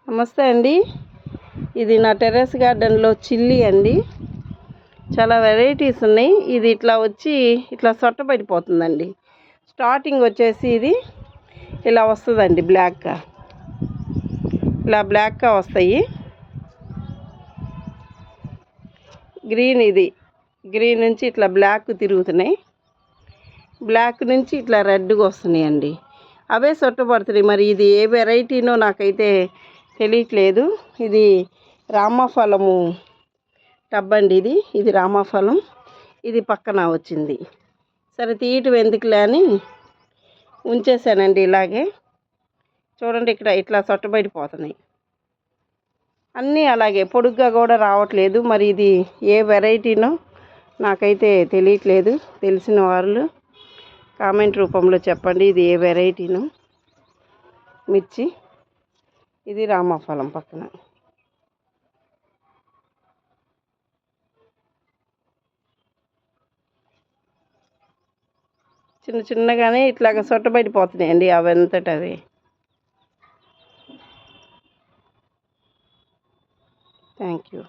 నమస్తే అండి. ఇది నా టెర్రస్ గార్డెన్లో చిల్లీ అండి. చాలా వెరైటీస్ ఉన్నాయి. ఇది ఇట్లా వచ్చి ఇట్లా సొట్టబడిపోతుందండి. స్టార్టింగ్ వచ్చేసి ఇది ఇలా వస్తుందండి, బ్లాక్గా ఇలా బ్లాక్గా వస్తాయి. గ్రీన్ నుంచి ఇట్లా బ్లాక్ తిరుగుతున్నాయి. బ్లాక్ నుంచి ఇట్లా రెడ్గా వస్తున్నాయండి. అవే సొట్టబడుతున్నాయి. మరి ఇది ఏ వెరైటీనో నాకైతే తెలియట్లేదు. ఇది రామఫలము టబ్ అండి. ఇది రామఫలం. ఇది పక్కన వచ్చింది. సరే తీయటం ఎందుకులే అని ఉంచేసానండి. ఇలాగే చూడండి, ఇక్కడ ఇట్లా సొట్టబడిపోతున్నాయి అన్నీ. అలాగే పొడుగ్గా కూడా రావట్లేదు. మరి ఇది ఏ వెరైటీనో నాకైతే తెలియట్లేదు. తెలిసిన వాళ్ళు కామెంట్ రూపంలో చెప్పండి, ఇది ఏ వెరైటీనో. మిర్చి, ఇది రామఫలం పక్కన. చిన్నగానే ఇట్లాగ సొట్టబడిపోతున్నాయండి అవంతటవే. Thank you.